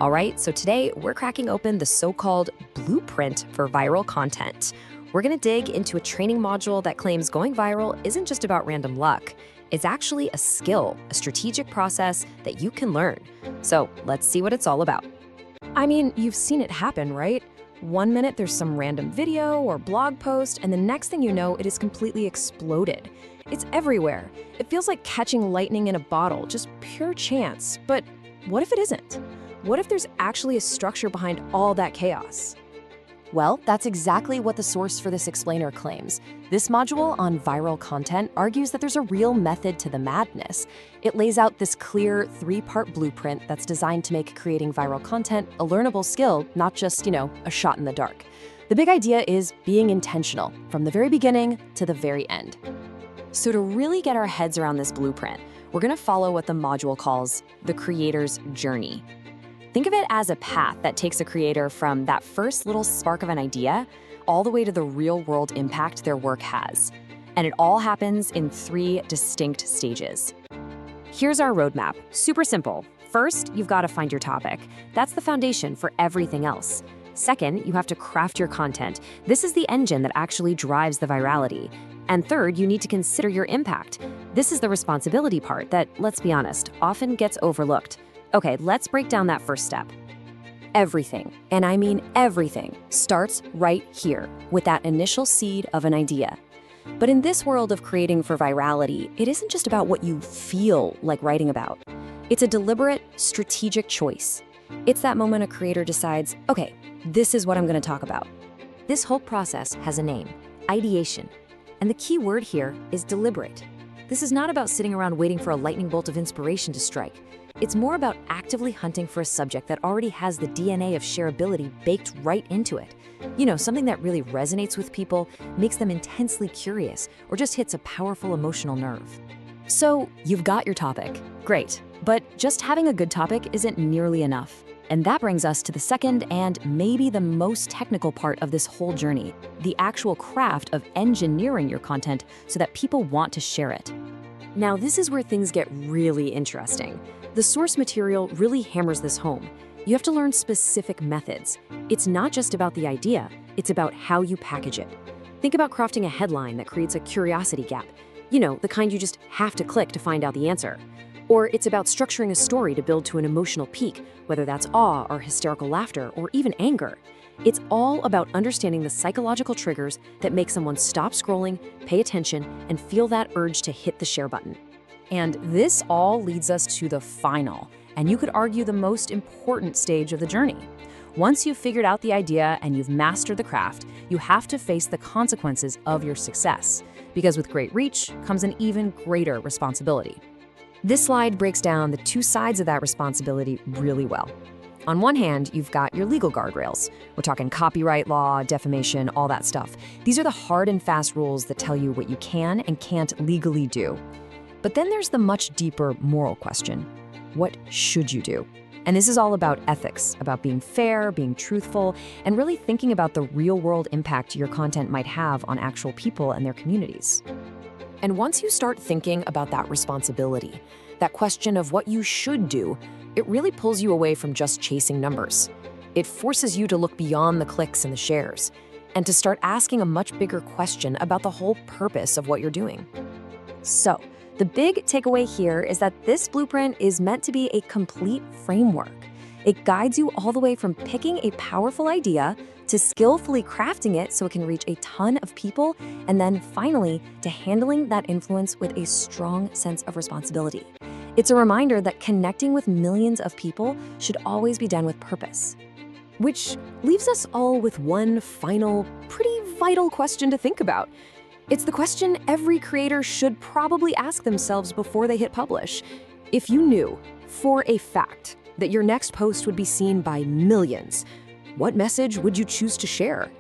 All right, so today we're cracking open the so-called blueprint for viral content. We're going to dig into a training module that claims going viral isn't just about random luck. It's actually a skill, a strategic process that you can learn. So let's see what it's all about. I mean, you've seen it happen, right? One minute there's some random video or blog post, and the next thing you know, it is completely exploded. It's everywhere. It feels like catching lightning in a bottle, just pure chance. But what if it isn't? What if there's actually a structure behind all that chaos? Well, that's exactly what the source for this explainer claims. This module on viral content argues that there's a real method to the madness. It lays out this clear three-part blueprint that's designed to make creating viral content a learnable skill, not just, a shot in the dark. The big idea is being intentional from the very beginning to the very end. So to really get our heads around this blueprint, we're going to follow what the module calls the creator's journey. Think of it as a path that takes a creator from that first little spark of an idea all the way to the real-world impact their work has. And it all happens in 3 distinct stages. Here's our roadmap. Super simple. First, you've got to find your topic. That's the foundation for everything else. Second, you have to craft your content. This is the engine that actually drives the virality. And third, you need to consider your impact. This is the responsibility part that, let's be honest, often gets overlooked. Okay, let's break down that first step. Everything, and I mean everything, starts right here with that initial seed of an idea. But in this world of creating for virality, it isn't just about what you feel like writing about. It's a deliberate, strategic choice. It's that moment a creator decides, okay, this is what I'm going to talk about. This whole process has a name, ideation. And the key word here is deliberate. This is not about sitting around waiting for a lightning bolt of inspiration to strike. It's more about actively hunting for a subject that already has the DNA of shareability baked right into it. Something that really resonates with people, makes them intensely curious, or just hits a powerful emotional nerve. So, you've got your topic. Great. But just having a good topic isn't nearly enough. And that brings us to the second and maybe the most technical part of this whole journey, the actual craft of engineering your content so that people want to share it. Now, this is where things get really interesting. The source material really hammers this home. You have to learn specific methods. It's not just about the idea, it's about how you package it. Think about crafting a headline that creates a curiosity gap. The kind you just have to click to find out the answer. Or it's about structuring a story to build to an emotional peak, whether that's awe or hysterical laughter or even anger. It's all about understanding the psychological triggers that make someone stop scrolling, pay attention, and feel that urge to hit the share button. And this all leads us to the final, and you could argue the most important stage of the journey. Once you've figured out the idea and you've mastered the craft, you have to face the consequences of your success, because with great reach comes an even greater responsibility. This slide breaks down the 2 sides of that responsibility really well. On one hand, you've got your legal guardrails. We're talking copyright law, defamation, all that stuff. These are the hard and fast rules that tell you what you can and can't legally do. But then there's the much deeper moral question. What should you do? And this is all about ethics, about being fair, being truthful, and really thinking about the real-world impact your content might have on actual people and their communities. And once you start thinking about that responsibility, that question of what you should do, it really pulls you away from just chasing numbers. It forces you to look beyond the clicks and the shares, and to start asking a much bigger question about the whole purpose of what you're doing. So, the big takeaway here is that this blueprint is meant to be a complete framework. It guides you all the way from picking a powerful idea to skillfully crafting it so it can reach a ton of people, and then finally to handling that influence with a strong sense of responsibility. It's a reminder that connecting with millions of people should always be done with purpose. Which leaves us all with one final, pretty vital question to think about. It's the question every creator should probably ask themselves before they hit publish. If you knew, for a fact, that your next post would be seen by millions, what message would you choose to share?